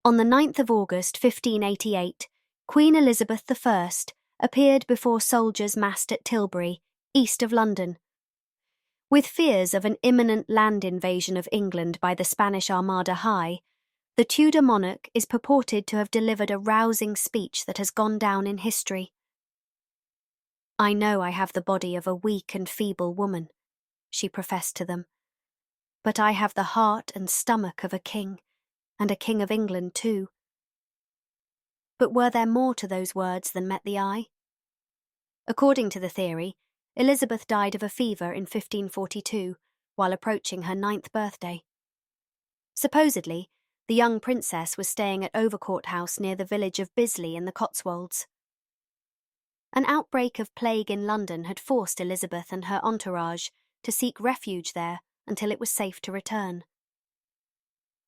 On the 9th of August 1588, Queen Elizabeth I appeared before soldiers massed at Tilbury, east of London. With fears of an imminent land invasion of England by the Spanish Armada high, the Tudor monarch is purported to have delivered a rousing speech that has gone down in history. "I know I have the body of a weak and feeble woman," she professed to them, "but I have the heart and stomach of a king, and a king of England too." But were there more to those words than met the eye? According to the theory, Elizabeth died of a fever in 1542, while approaching her 9th birthday. Supposedly, the young princess was staying at Overcourt House near the village of Bisley in the Cotswolds. An outbreak of plague in London had forced Elizabeth and her entourage to seek refuge there until it was safe to return.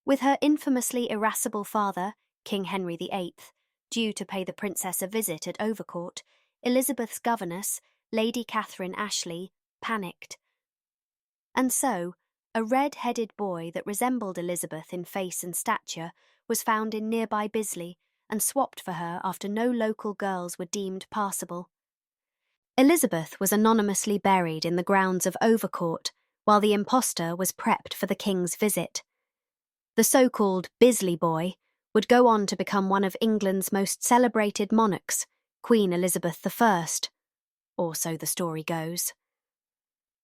With her infamously irascible father, King Henry VIII, due to pay the princess a visit at Overcourt, Elizabeth's governess, Lady Catherine Ashley, panicked. And so, a red-headed boy that resembled Elizabeth in face and stature was found in nearby Bisley and swapped for her after no local girls were deemed passable. Elizabeth was anonymously buried in the grounds of Overcourt, while the impostor was prepped for the king's visit. The so-called Bisley Boy would go on to become one of England's most celebrated monarchs, Queen Elizabeth I, or so the story goes.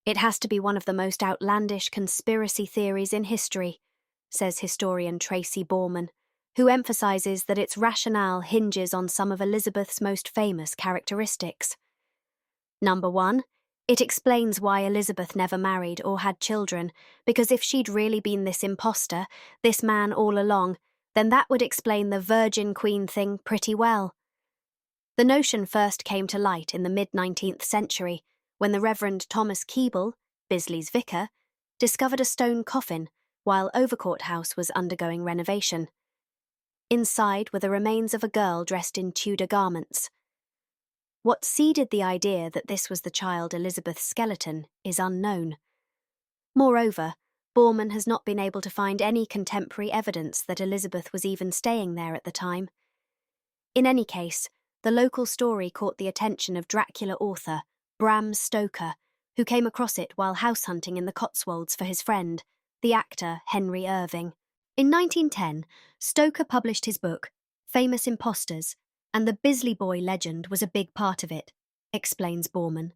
It has to be one of the most outlandish conspiracy theories in history, says historian Tracy Borman, who emphasises that its rationale hinges on some of Elizabeth's most famous characteristics. Number 1, it explains why Elizabeth never married or had children, because if she'd really been this impostor, this man all along, then that would explain the virgin queen thing pretty well. The notion first came to light in the mid-19th century, when the Reverend Thomas Keble, Bisley's vicar, discovered a stone coffin while Overcourt House was undergoing renovation. Inside were the remains of a girl dressed in Tudor garments. What seeded the idea that this was the child Elizabeth's skeleton is unknown. Moreover, Borman has not been able to find any contemporary evidence that Elizabeth was even staying there at the time. In any case, the local story caught the attention of Dracula author Bram Stoker, who came across it while house hunting in the Cotswolds for his friend, the actor Henry Irving. In 1910, Stoker published his book, Famous Impostors, and the Bisley Boy legend was a big part of it, explains Borman.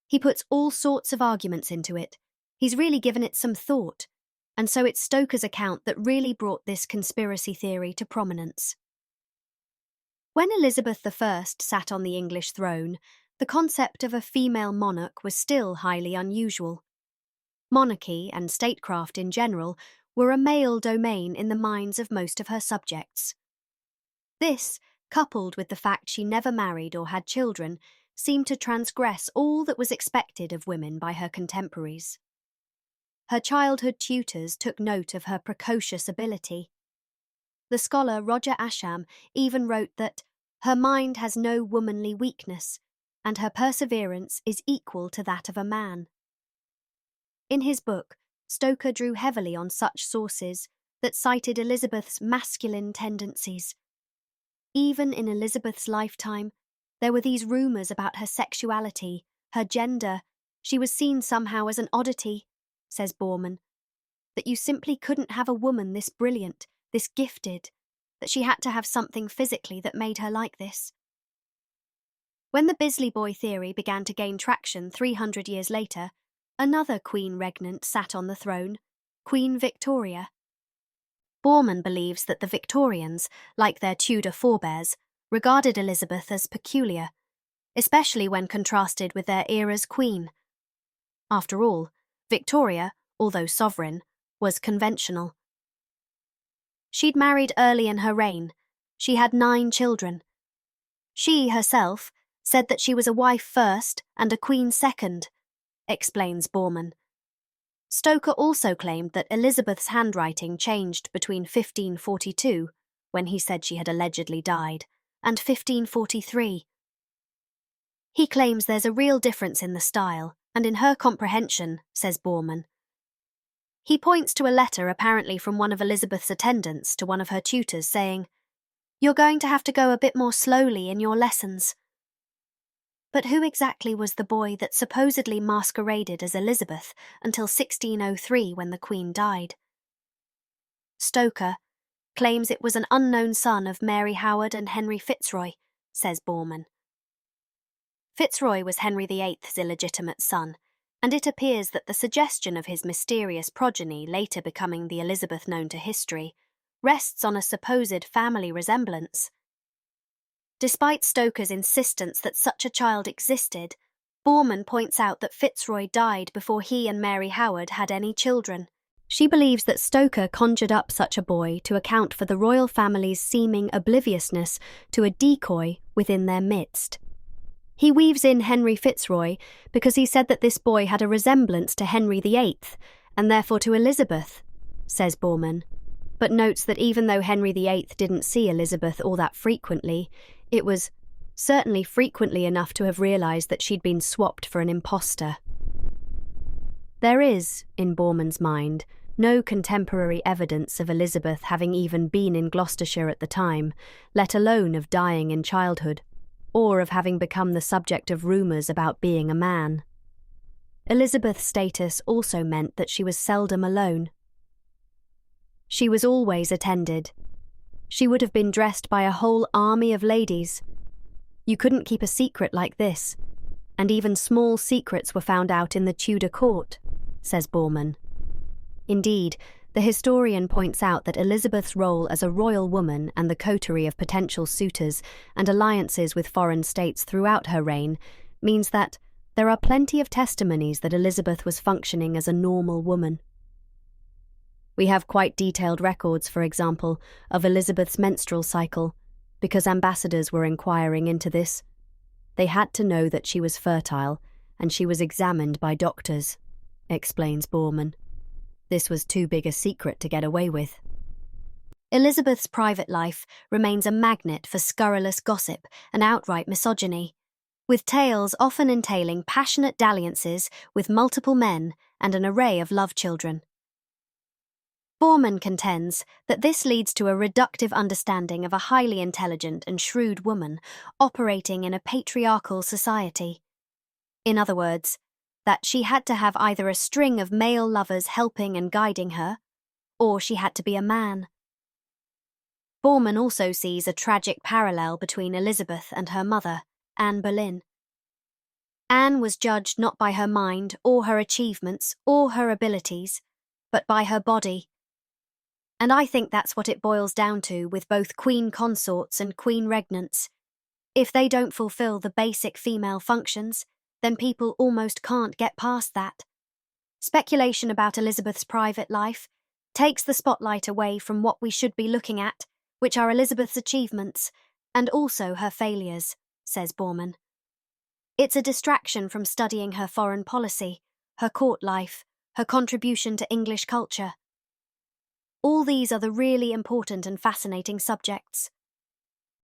He puts all sorts of arguments into it. He's really given it some thought, and so it's Stoker's account that really brought this conspiracy theory to prominence. When Elizabeth I sat on the English throne, the concept of a female monarch was still highly unusual. Monarchy and statecraft in general were a male domain in the minds of most of her subjects. This, coupled with the fact she never married or had children, seemed to transgress all that was expected of women by her contemporaries. Her childhood tutors took note of her precocious ability. The scholar Roger Ascham even wrote that her mind has no womanly weakness, and her perseverance is equal to that of a man. In his book, Stoker drew heavily on such sources that cited Elizabeth's masculine tendencies. Even in Elizabeth's lifetime, there were these rumours about her sexuality, her gender. She was seen somehow as an oddity, says Borman, that you simply couldn't have a woman this brilliant, this gifted, that she had to have something physically that made her like this. When the Bisley Boy theory began to gain traction 300 years later, another queen regnant sat on the throne, Queen Victoria. Borman believes that the Victorians, like their Tudor forebears, regarded Elizabeth as peculiar, especially when contrasted with their era's queen. After all, Victoria, although sovereign, was conventional. She'd married early in her reign. She had 9 children. She, herself, said that she was a wife first and a queen second, explains Borman. Stoker also claimed that Elizabeth's handwriting changed between 1542, when he said she had allegedly died, and 1543. He claims there's a real difference in the style, and in her comprehension, says Borman. He points to a letter apparently from one of Elizabeth's attendants to one of her tutors saying, "You're going to have to go a bit more slowly in your lessons." But who exactly was the boy that supposedly masqueraded as Elizabeth until 1603 when the Queen died? Stoker claims it was an unknown son of Mary Howard and Henry Fitzroy, says Borman. Fitzroy was Henry VIII's illegitimate son, and it appears that the suggestion of his mysterious progeny later becoming the Elizabeth known to history rests on a supposed family resemblance. Despite Stoker's insistence that such a child existed, Borman points out that Fitzroy died before he and Mary Howard had any children. She believes that Stoker conjured up such a boy to account for the royal family's seeming obliviousness to a decoy within their midst. He weaves in Henry Fitzroy because he said that this boy had a resemblance to Henry VIII and therefore to Elizabeth, says Borman, but notes that even though Henry VIII didn't see Elizabeth all that frequently, it was certainly frequently enough to have realised that she'd been swapped for an impostor. There is, in Borman's mind, no contemporary evidence of Elizabeth having even been in Gloucestershire at the time, let alone of dying in childhood, or of having become the subject of rumours about being a man. Elizabeth's status also meant that she was seldom alone. She was always attended. She would have been dressed by a whole army of ladies. You couldn't keep a secret like this, and even small secrets were found out in the Tudor court, says Borman. Indeed, the historian points out that Elizabeth's role as a royal woman and the coterie of potential suitors and alliances with foreign states throughout her reign means that there are plenty of testimonies that Elizabeth was functioning as a normal woman. We have quite detailed records, for example, of Elizabeth's menstrual cycle, because ambassadors were inquiring into this. They had to know that she was fertile, and she was examined by doctors, explains Borman. This was too big a secret to get away with. Elizabeth's private life remains a magnet for scurrilous gossip and outright misogyny, with tales often entailing passionate dalliances with multiple men and an array of love children. Borman contends that this leads to a reductive understanding of a highly intelligent and shrewd woman operating in a patriarchal society. In other words, that she had to have either a string of male lovers helping and guiding her, or she had to be a man. Borman also sees a tragic parallel between Elizabeth and her mother, Anne Boleyn. Anne was judged not by her mind or her achievements or her abilities, but by her body. And I think that's what it boils down to with both queen consorts and queen regnants. If they don't fulfill the basic female functions, then people almost can't get past that. Speculation about Elizabeth's private life takes the spotlight away from what we should be looking at, which are Elizabeth's achievements, and also her failures, says Borman. It's a distraction from studying her foreign policy, her court life, her contribution to English culture. All these are the really important and fascinating subjects.